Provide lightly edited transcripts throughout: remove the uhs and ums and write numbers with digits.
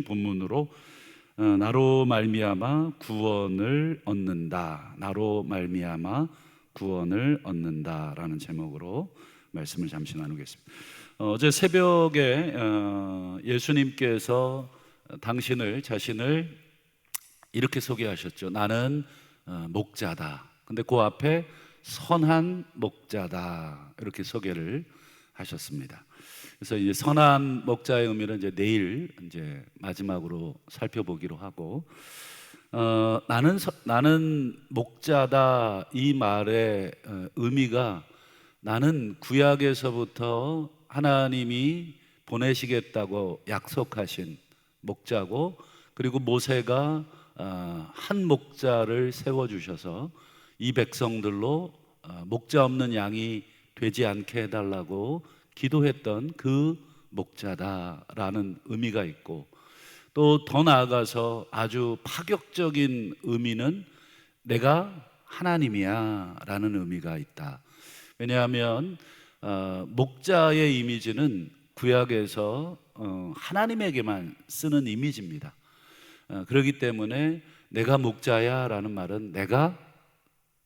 본문으로 나로 말미암아 구원을 얻는다, 나로 말미암아 구원을 얻는다라는 제목으로 말씀을 잠시 나누겠습니다. 어제 새벽에 예수님께서 자신을 이렇게 소개하셨죠. 나는 목자다. 근데 그 앞에 선한 목자다 이렇게 소개를 하셨습니다. 그래서 이제 선한 목자의 의미는 이제 내일 이제 마지막으로 살펴보기로 하고, 나는 목자다 이 말의 의미가, 나는 구약에서부터 하나님이 보내시겠다고 약속하신 목자고, 그리고 모세가 한 목자를 세워주셔서 이 백성들로 목자 없는 양이 되지 않게 해달라고 기도했던 그 목자다라는 의미가 있고, 또 더 나아가서 아주 파격적인 의미는 내가 하나님이야 라는 의미가 있다. 왜냐하면 목자의 이미지는 구약에서 하나님에게만 쓰는 이미지입니다. 그렇기 때문에 내가 목자야 라는 말은 내가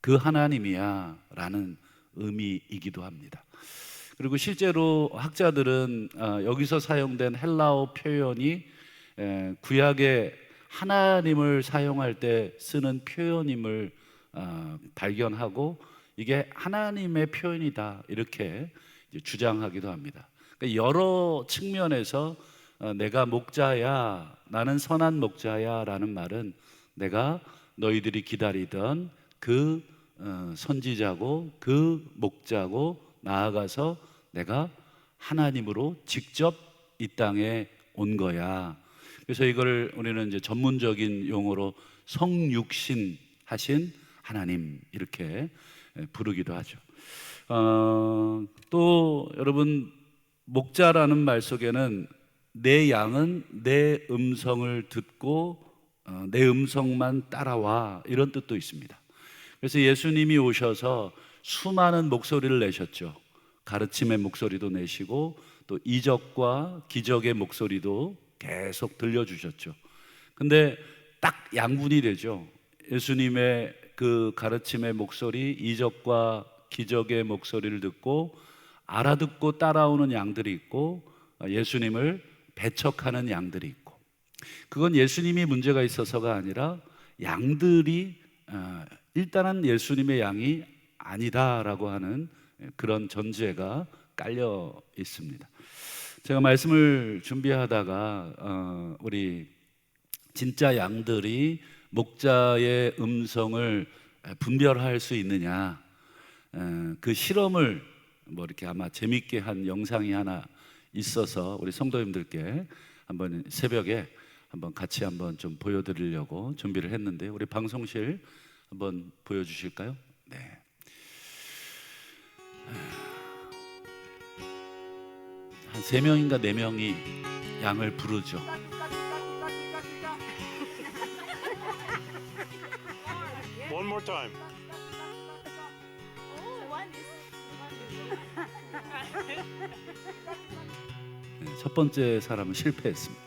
그 하나님이야 라는 의미이기도 합니다. 그리고 실제로 학자들은 여기서 사용된 헬라어 표현이 구약의 하나님을 사용할 때 쓰는 표현임을 발견하고, 이게 하나님의 표현이다 이렇게 주장하기도 합니다. 그러니까 여러 측면에서 내가 목자야, 나는 선한 목자야 라는 말은 내가 너희들이 기다리던 그 선지자고 그 목자고, 나아가서 내가 하나님으로 직접 이 땅에 온 거야. 그래서 이걸 우리는 이제 전문적인 용어로 성육신 하신 하나님 이렇게 부르기도 하죠. 또 여러분, 목자라는 말 속에는 내 양은 내 음성을 듣고 내 음성만 따라와 이런 뜻도 있습니다. 그래서 예수님이 오셔서 수많은 목소리를 내셨죠. 가르침의 목소리도 내시고 또 이적과 기적의 목소리도 계속 들려주셨죠. 근데 딱 양분이 되죠. 예수님의 그 가르침의 목소리, 이적과 기적의 목소리를 듣고 알아듣고 따라오는 양들이 있고, 예수님을 배척하는 양들이 있고, 그건 예수님이 문제가 있어서가 아니라 양들이 일단은 예수님의 양이 아니다라고 하는 그런 전제가 깔려 있습니다. 제가 말씀을 준비하다가 우리 진짜 양들이 목자의 음성을 분별할 수 있느냐, 그 실험을 이렇게 아마 재밌게 한 영상이 하나 있어서 우리 성도님들께 한번 새벽에 한번 같이 한번 좀 보여드리려고 준비를 했는데, 우리 방송실 한번 보여주실까요? 네. 한 3명인가 4명이 양을 부르죠. One more time. 네, 첫 번째 사람은 실패했습니다.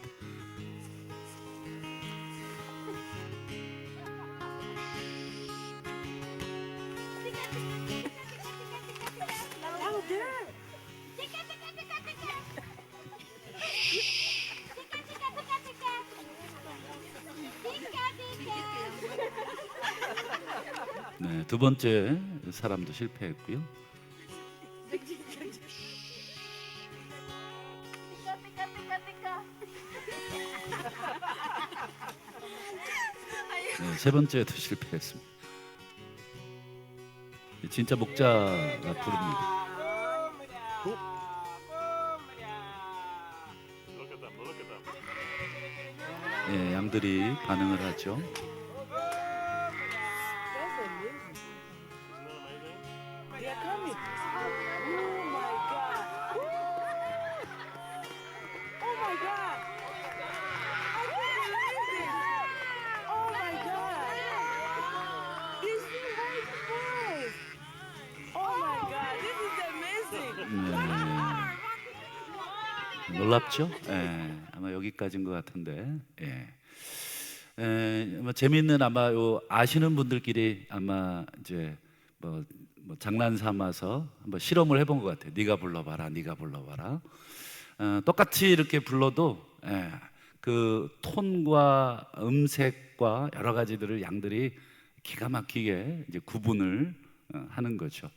네, 두 번째 사람도 실패했고요. 네, 세 번째도 실패했습니다. 진짜 목자가 부릅니다. Look at them. Look at them. 네, 양들이 반응을 하죠. Isn't that amazing? They are coming. Oh my God. Oh my God. I can't believe this. Oh my God. This is white boys. Oh my God. This is amazing. 네, 놀랍죠? 아마 여기까지인 것 같은데. 뭐 재미있는 아마 요 아시는 분들끼리 아마 이제 뭐 장난 삼아서 한번 실험을 해본 것 같아요. 네가 불러봐라, 네가 불러봐라. 똑같이 이렇게 불러도 그 톤과 음색과 여러 가지들을 양들이 기가 막히게 이제 구분을 하는 거죠.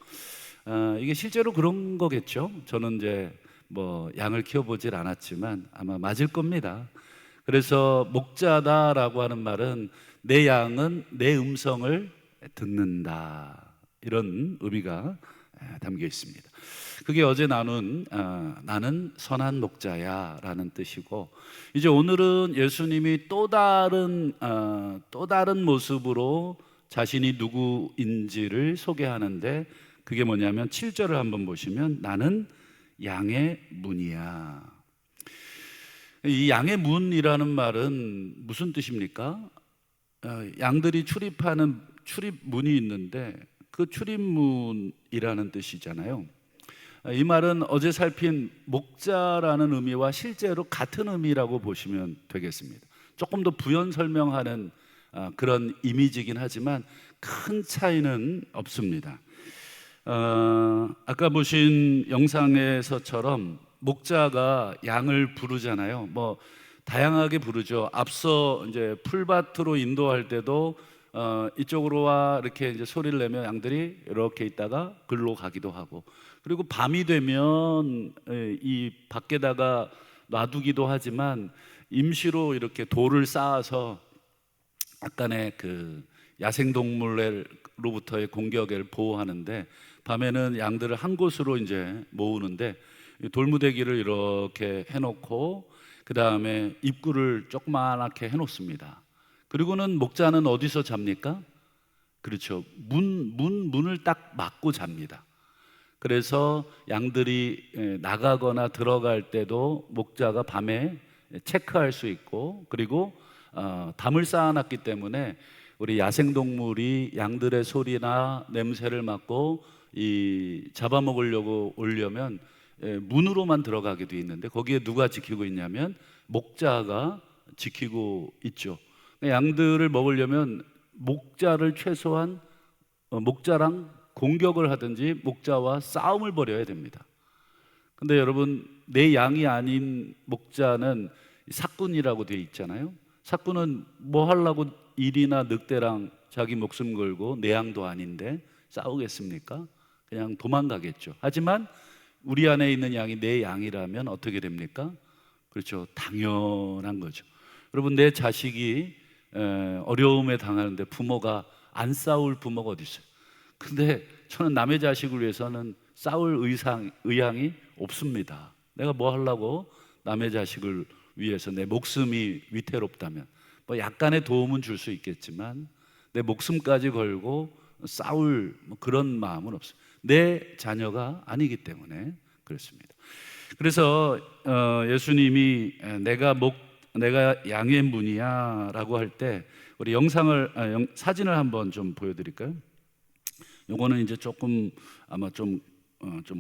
이게 실제로 그런 거겠죠. 저는 이제 뭐 양을 키워보질 않았지만 아마 맞을 겁니다. 그래서 목자다라고 하는 말은 내 양은 내 음성을 듣는다, 이런 의미가 담겨 있습니다. 그게 어제 나눈 나는 선한 목자야 라는 뜻이고, 이제 오늘은 예수님이 또 다른 모습으로 자신이 누구인지를 소개하는데, 그게 뭐냐면 7절을 한번 보시면 나는 양의 문이야. 이 양의 문이라는 말은 무슨 뜻입니까? 양들이 출입하는 출입문이 있는데 그 출입문이라는 뜻이잖아요. 이 말은 어제 살핀 목자라는 의미와 실제로 같은 의미라고 보시면 되겠습니다. 조금 더 부연 설명하는 그런 이미지이긴 하지만 큰 차이는 없습니다. 아까 보신 영상에서처럼 목자가 양을 부르잖아요. 뭐 다양하게 부르죠. 앞서 이제 풀밭으로 인도할 때도 이쪽으로 와 이렇게 이제 소리를 내면 양들이 이렇게 있다가 글로 가기도 하고, 그리고 밤이 되면 이 밖에다가 놔두기도 하지만 임시로 이렇게 돌을 쌓아서 약간의 그 야생동물로부터의 공격을 보호하는데, 밤에는 양들을 한 곳으로 이제 모으는데 돌무대기를 이렇게 해놓고 그 다음에 입구를 조그맣게 해놓습니다. 그리고는 목자는 어디서 잡니까? 그렇죠. 문을 딱 막고 잡니다. 그래서 양들이 나가거나 들어갈 때도 목자가 밤에 체크할 수 있고, 그리고 담을 쌓아놨기 때문에 우리 야생동물이 양들의 소리나 냄새를 맡고 잡아먹으려고 오려면 문으로만 들어가게 돼 있는데, 거기에 누가 지키고 있냐면 목자가 지키고 있죠. 양들을 먹으려면 목자를 최소한 목자랑 공격을 하든지 목자와 싸움을 벌여야 됩니다. 근데 여러분, 내 양이 아닌 목자는 사꾼이라고 되어 있잖아요. 사꾼은 뭐 하려고 일이나 늑대랑 자기 목숨 걸고 내 양도 아닌데 싸우겠습니까? 그냥 도망가겠죠. 하지만 우리 안에 있는 양이 내 양이라면 어떻게 됩니까? 그렇죠. 당연한 거죠. 여러분, 내 자식이 어려움에 당하는데 부모가 안 싸울 부모가 어디 있어요? 근데 저는 남의 자식을 위해서는 싸울 의향이 없습니다. 내가 뭐 하려고 남의 자식을 위해서, 내 목숨이 위태롭다면 뭐 약간의 도움은 줄 수 있겠지만 내 목숨까지 걸고 싸울 그런 마음은 없어요. 내 자녀가 아니기 때문에 그렇습니다. 그래서 예수님이 내가 양의 문이야 라고 할 때 우리 사진을 한번 좀 보여드릴까요? 요거는 이제 조금 아마 좀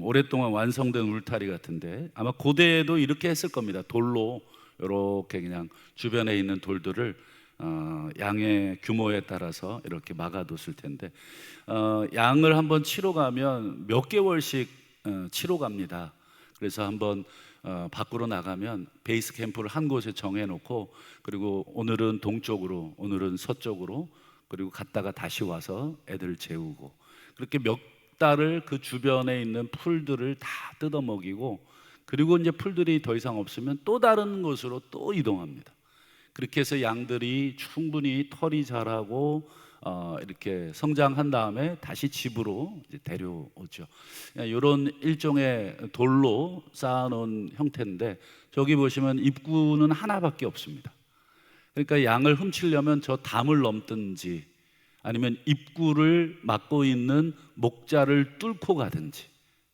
오랫동안 완성된 울타리 같은데, 아마 고대에도 이렇게 했을 겁니다. 돌로 이렇게 그냥 주변에 있는 돌들을 양의 규모에 따라서 이렇게 막아뒀을 텐데, 양을 한번 치러 가면 몇 개월씩 치러 갑니다. 그래서 한번 밖으로 나가면 베이스 캠프를 한 곳에 정해놓고, 그리고 오늘은 동쪽으로, 오늘은 서쪽으로, 그리고 갔다가 다시 와서 애들 재우고, 그렇게 몇 달을 그 주변에 있는 풀들을 다 뜯어 먹이고, 그리고 이제 풀들이 더 이상 없으면 또 다른 곳으로 또 이동합니다. 그렇게 해서 양들이 충분히 털이 자라고 이렇게 성장한 다음에 다시 집으로 이제 데려오죠. 이런 일종의 돌로 쌓아놓은 형태인데, 저기 보시면 입구는 하나밖에 없습니다. 그러니까 양을 훔치려면 저 담을 넘든지 아니면 입구를 막고 있는 목자를 뚫고 가든지,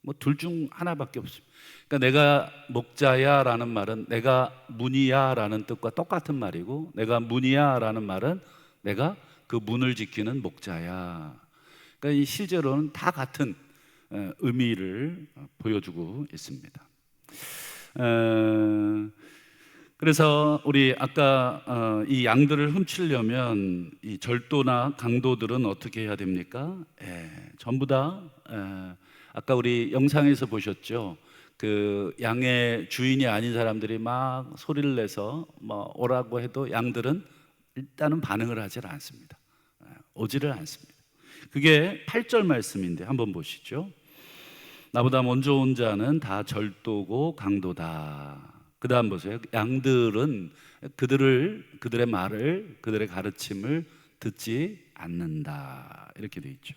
뭐 둘 중 하나밖에 없습니다. 그러니까 내가 목자야 라는 말은 내가 문이야 라는 뜻과 똑같은 말이고, 내가 문이야 라는 말은 내가 그 문을 지키는 목자야. 그러니까 실제로는 다 같은 의미를 보여주고 있습니다. 그래서 우리 아까 이 양들을 훔치려면 이 절도나 강도들은 어떻게 해야 됩니까? 전부 다 아까 우리 영상에서 보셨죠? 그 양의 주인이 아닌 사람들이 막 소리를 내서 뭐 오라고 해도 양들은 일단은 반응을 하질 않습니다. 오지를 않습니다. 그게 8절 말씀인데 한번 보시죠. 나보다 먼저 온 자는 다 절도고 강도다. 그 다음 보세요. 양들은 그들의 말을, 그들의 가르침을 듣지 않는다. 이렇게 돼 있죠.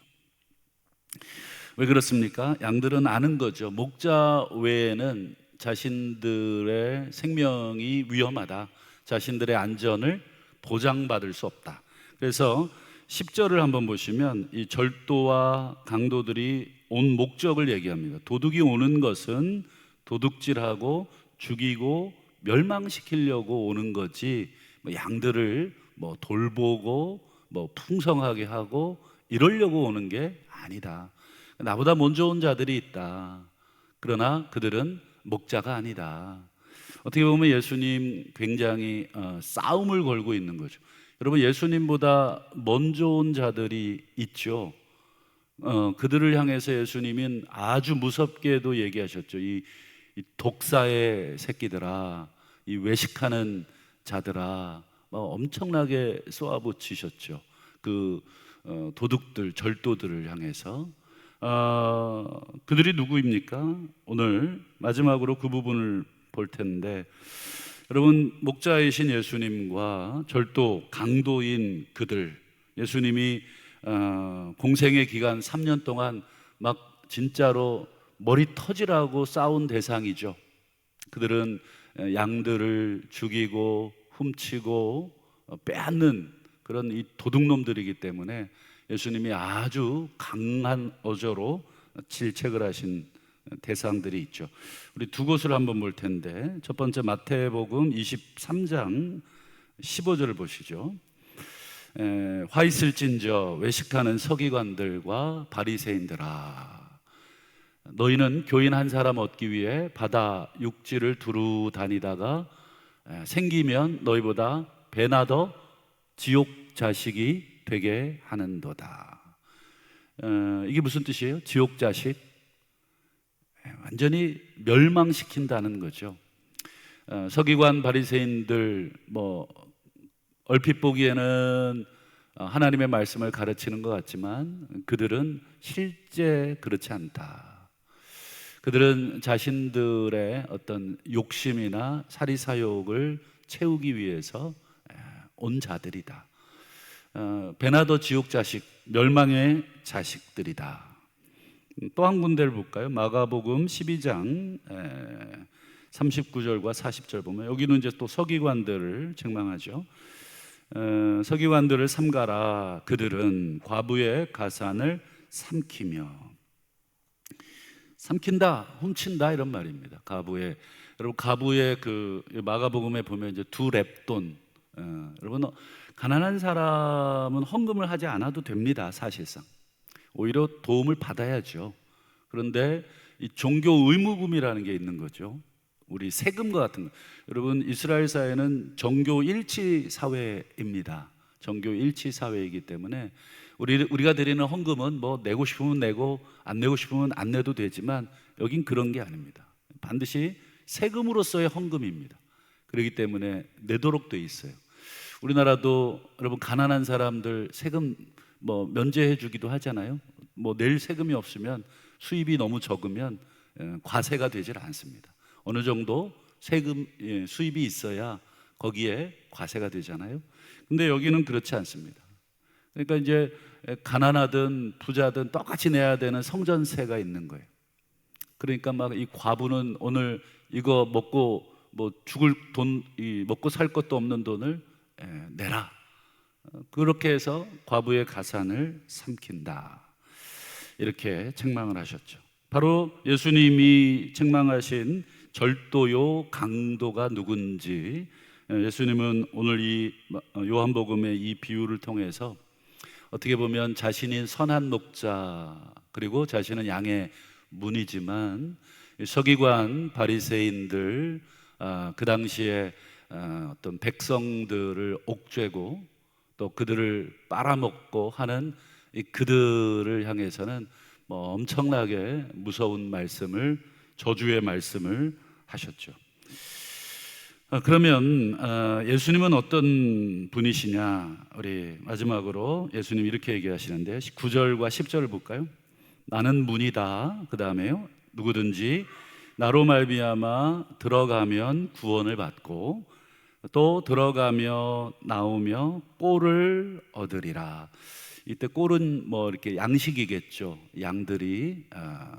왜 그렇습니까? 양들은 아는 거죠. 목자 외에는 자신들의 생명이 위험하다, 자신들의 안전을 보장받을 수 없다. 그래서 10절을 한번 보시면 이 절도와 강도들이 온 목적을 얘기합니다. 도둑이 오는 것은 도둑질하고 죽이고 멸망시키려고 오는 거지, 양들을 돌보고 풍성하게 하고 이러려고 오는 게 아니다. 나보다 먼저 온 자들이 있다. 그러나 그들은 목자가 아니다. 어떻게 보면 예수님 굉장히 싸움을 걸고 있는 거죠. 여러분, 예수님보다 먼저 온 자들이 있죠. 그들을 향해서 예수님은 아주 무섭게도 얘기하셨죠. 이 독사의 새끼들아, 이 외식하는 자들아, 엄청나게 쏘아붙이셨죠. 그 도둑들, 절도들을 향해서. 그들이 누구입니까? 오늘 마지막으로 그 부분을 볼 텐데, 여러분, 목자이신 예수님과 절도, 강도인 그들, 예수님이 공생의 기간 3년 동안 막 진짜로 머리 터지라고 싸운 대상이죠. 그들은 양들을 죽이고 훔치고 빼앗는 그런 이 도둑놈들이기 때문에 예수님이 아주 강한 어조로 질책을 하신 대상들이 있죠. 우리 두 곳을 한번 볼 텐데, 첫 번째 마태복음 23장 15절을 보시죠. 화 있을진저 외식하는 서기관들과 바리새인들아, 너희는 교인 한 사람 얻기 위해 바다 육지를 두루 다니다가 생기면 너희보다 배나 더 지옥 자식이 되게 하는도다. 이게 무슨 뜻이에요? 지옥 자식? 완전히 멸망시킨다는 거죠. 서기관 바리새인들 얼핏 보기에는 하나님의 말씀을 가르치는 것 같지만 그들은 실제 그렇지 않다. 그들은 자신들의 어떤 욕심이나 사리사욕을 채우기 위해서 온 자들이다. 배나 더 지옥 자식, 멸망의 자식들이다. 또 한 군데를 볼까요? 마가복음 12장 39절과 40절 보면, 여기는 이제 또 서기관들을 책망하죠. 서기관들을 삼가라. 그들은 과부의 가산을 삼키며, 삼킨다, 훔친다 이런 말입니다. 가부의, 여러분, 가부의 그 마가복음에 보면 이제 두 렙돈. 여러분, 가난한 사람은 헌금을 하지 않아도 됩니다. 사실상 오히려 도움을 받아야죠. 그런데 이 종교 의무금이라는 게 있는 거죠. 우리 세금과 같은 거. 여러분, 이스라엘 사회는 정교 일치 사회입니다. 정교 일치 사회이기 때문에 우리가 드리는 헌금은 내고 싶으면 내고 안 내고 싶으면 안 내도 되지만 여긴 그런 게 아닙니다. 반드시 세금으로서의 헌금입니다. 그렇기 때문에 내도록 돼 있어요. 우리나라도 여러분, 가난한 사람들 세금 면제해 주기도 하잖아요. 낼 세금이 없으면, 수입이 너무 적으면 과세가 되질 않습니다. 어느 정도 세금 수입이 있어야 거기에 과세가 되잖아요. 근데 여기는 그렇지 않습니다. 그러니까 이제 가난하든 부자든 똑같이 내야 되는 성전세가 있는 거예요. 그러니까 막 이 과부는 오늘 이거 먹고 죽을 돈, 먹고 살 것도 없는 돈을 내라. 그렇게 해서 과부의 가산을 삼킨다. 이렇게 책망을 하셨죠. 바로 예수님이 책망하신 절도요, 강도가 누군지 예수님은 오늘 이 요한복음의 이 비유를 통해서 어떻게 보면 자신이 선한 목자, 그리고 자신은 양의 문이지만 서기관 바리새인들, 그 당시에 어떤 백성들을 옥죄고 또 그들을 빨아먹고 하는 이 그들을 향해서는 뭐 엄청나게 무서운 말씀을, 저주의 말씀을 하셨죠. 그러면 예수님은 어떤 분이시냐? 우리 마지막으로 예수님 이렇게 얘기하시는데 9절과 10절을 볼까요? 나는 문이다. 그 다음에요, 누구든지 나로 말미암아 들어가면 구원을 받고 또 들어가며 나오며 꼴을 얻으리라. 이때 꼴은 뭐 이렇게 양식이겠죠. 양들이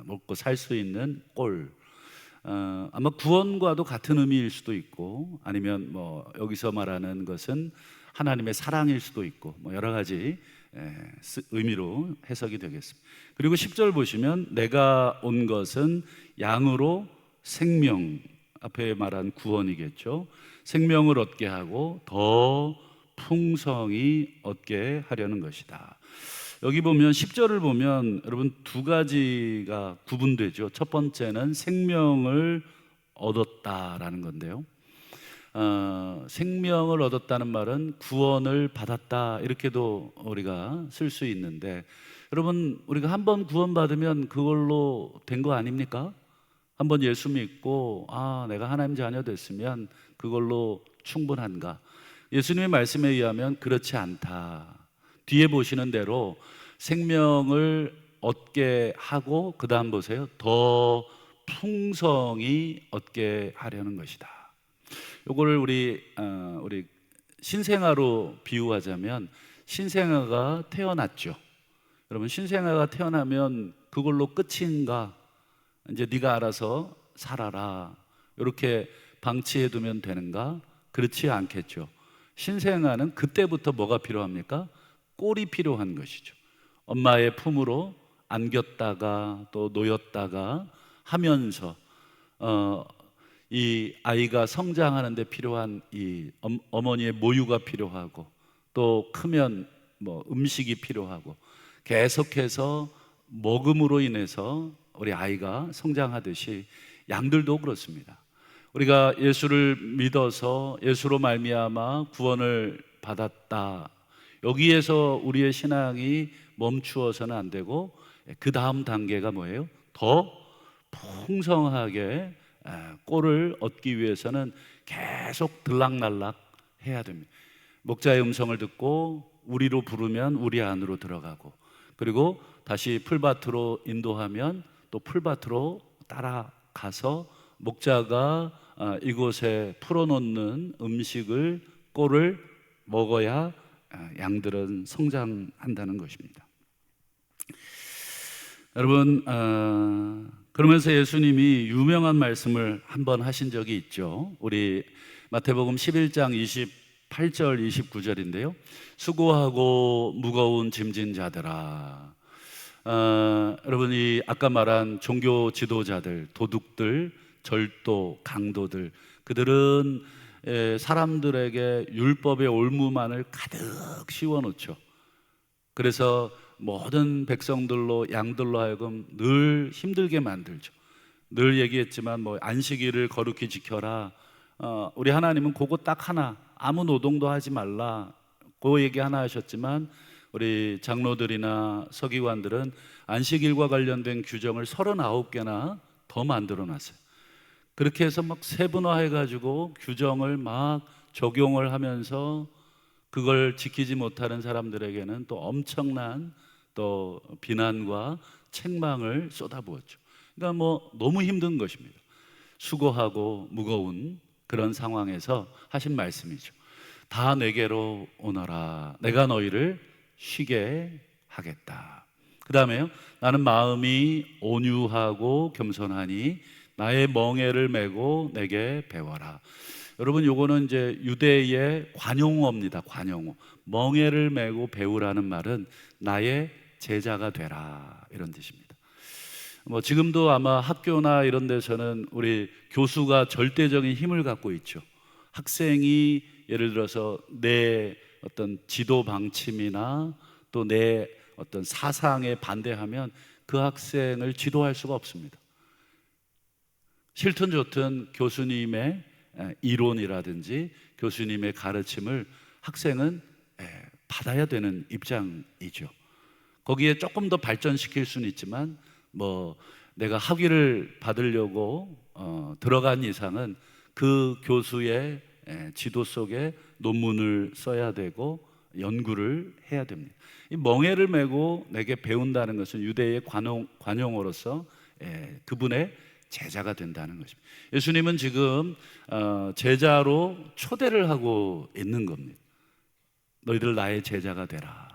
먹고 살 수 있는 꼴. 아마 구원과도 같은 의미일 수도 있고, 아니면 뭐 여기서 말하는 것은 하나님의 사랑일 수도 있고, 뭐 여러 가지 의미로 해석이 되겠습니다. 그리고 10절 보시면 내가 온 것은 양으로 생명, 앞에 말한 구원이겠죠. 생명을 얻게 하고 더 풍성히 얻게 하려는 것이다. 여기 보면 10절을 보면 여러분 두 가지가 구분되죠. 첫 번째는 생명을 얻었다라는 건데요. 생명을 얻었다는 말은 구원을 받았다 이렇게도 우리가 쓸 수 있는데, 여러분 우리가 한번 구원받으면 그걸로 된 거 아닙니까? 한번 예수 믿고 내가 하나님 자녀 됐으면 그걸로 충분한가? 예수님의 말씀에 의하면 그렇지 않다. 뒤에 보시는 대로 생명을 얻게 하고 그 다음 보세요, 더 풍성히 얻게 하려는 것이다. 요거를 우리 신생아로 비유하자면, 신생아가 태어났죠. 여러분 신생아가 태어나면 그걸로 끝인가? 이제 네가 알아서 살아라 이렇게 방치해 두면 되는가? 그렇지 않겠죠. 신생아는 그때부터 뭐가 필요합니까? 꼴이 필요한 것이죠. 엄마의 품으로 안겼다가 또 놓였다가 하면서 이 아이가 성장하는 데 필요한 이 어머니의 모유가 필요하고, 또 크면 뭐 음식이 필요하고, 계속해서 먹음으로 인해서 우리 아이가 성장하듯이 양들도 그렇습니다. 우리가 예수를 믿어서 예수로 말미암아 구원을 받았다, 여기에서 우리의 신앙이 멈추어서는 안 되고, 그 다음 단계가 뭐예요? 더 풍성하게 꼴을 얻기 위해서는 계속 들락날락 해야 됩니다. 목자의 음성을 듣고 우리로 부르면 우리 안으로 들어가고, 그리고 다시 풀밭으로 인도하면 또 풀밭으로 따라가서 목자가 이곳에 풀어놓는 음식을, 꼴을 먹어야 양들은 성장한다는 것입니다. 여러분, 그러면서 예수님이 유명한 말씀을 한번 하신 적이 있죠. 우리 마태복음 11장 28절 29절인데요 수고하고 무거운 짐진 자들아. 여러분이 아까 말한 종교 지도자들, 도둑들, 절도, 강도들, 그들은 사람들에게 율법의 올무만을 가득 씌워놓죠. 그래서 모든 백성들로, 양들로 하여금 늘 힘들게 만들죠. 늘 얘기했지만 뭐 안식일을 거룩히 지켜라. 우리 하나님은 그거 딱 하나, 아무 노동도 하지 말라, 그 얘기 하나 하셨지만, 우리 장로들이나 서기관들은 안식일과 관련된 규정을 39개나 더 만들어 놨어요. 그렇게 해서 막 세분화해 가지고 규정을 막 적용을 하면서 그걸 지키지 못하는 사람들에게는 또 엄청난 또 비난과 책망을 쏟아부었죠. 그러니까 뭐 너무 힘든 것입니다. 수고하고 무거운 그런 상황에서 하신 말씀이죠. 다 내게로 오너라, 내가 너희를 쉬게 하겠다. 그 다음에요, 나는 마음이 온유하고 겸손하니 나의 멍에를 메고 내게 배워라. 여러분 요거는 이제 유대의 관용어입니다. 관용어. 멍에를 메고 배우라는 말은 나의 제자가 되라, 이런 뜻입니다. 뭐 지금도 아마 학교나 이런 데서는 우리 교수가 절대적인 힘을 갖고 있죠. 학생이 예를 들어서 내 어떤 지도 방침이나 또 내 어떤 사상에 반대하면 그 학생을 지도할 수가 없습니다. 싫든 좋든 교수님의 이론이라든지 교수님의 가르침을 학생은 받아야 되는 입장이죠. 거기에 조금 더 발전시킬 수는 있지만 뭐 내가 학위를 받으려고 들어간 이상은 그 교수의 지도 속에 논문을 써야 되고 연구를 해야 됩니다. 이 멍에를 메고 내게 배운다는 것은 유대의 관용으로서 그분의 제자가 된다는 것입니다. 예수님은 지금 제자로 초대를 하고 있는 겁니다. 너희들 나의 제자가 되라.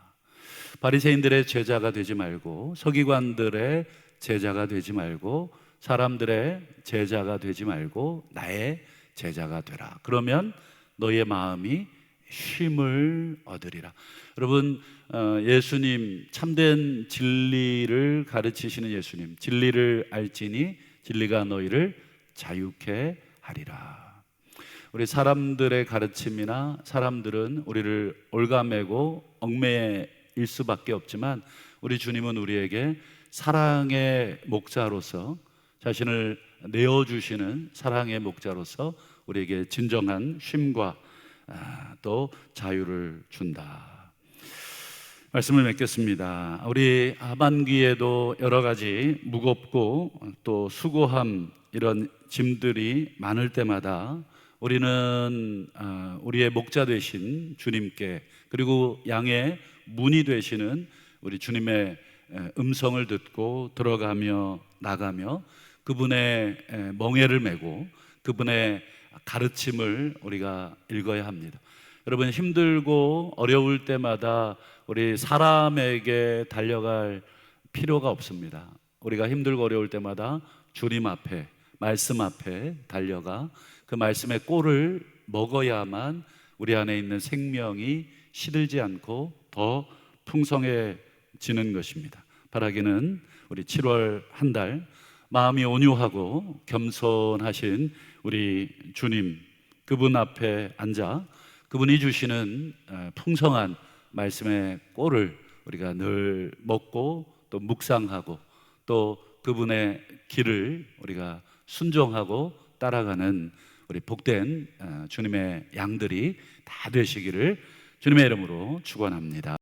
바리새인들의 제자가 되지 말고, 서기관들의 제자가 되지 말고, 사람들의 제자가 되지 말고 나의 제자가 되라. 그러면 너의 마음이 쉼을 얻으리라. 여러분, 예수님, 참된 진리를 가르치시는 예수님, 진리를 알지니 진리가 너희를 자유케 하리라. 우리 사람들의 가르침이나 사람들은 우리를 올가매고 얽매일 수밖에 없지만 우리 주님은 우리에게 사랑의 목자로서, 자신을 내어주시는 사랑의 목자로서 우리에게 진정한 쉼과 또 자유를 준다. 말씀을 맺겠습니다. 우리 하반기에도 여러 가지 무겁고 또 수고함, 이런 짐들이 많을 때마다 우리는 우리의 목자 되신 주님께, 그리고 양의 문이 되시는 우리 주님의 음성을 듣고 들어가며 나가며 그분의 멍에를 메고 그분의 가르침을 우리가 읽어야 합니다. 여러분, 힘들고 어려울 때마다 우리 사람에게 달려갈 필요가 없습니다. 우리가 힘들고 어려울 때마다 주님 앞에, 말씀 앞에 달려가 그 말씀의 꼴을 먹어야만 우리 안에 있는 생명이 시들지 않고 더 풍성해지는 것입니다. 바라기는 우리 7월 한 달 마음이 온유하고 겸손하신 우리 주님, 그분 앞에 앉아 그분이 주시는 풍성한 말씀의 꼴을 우리가 늘 먹고 또 묵상하고 또 그분의 길을 우리가 순종하고 따라가는 우리 복된 주님의 양들이 다 되시기를 주님의 이름으로 축원합니다.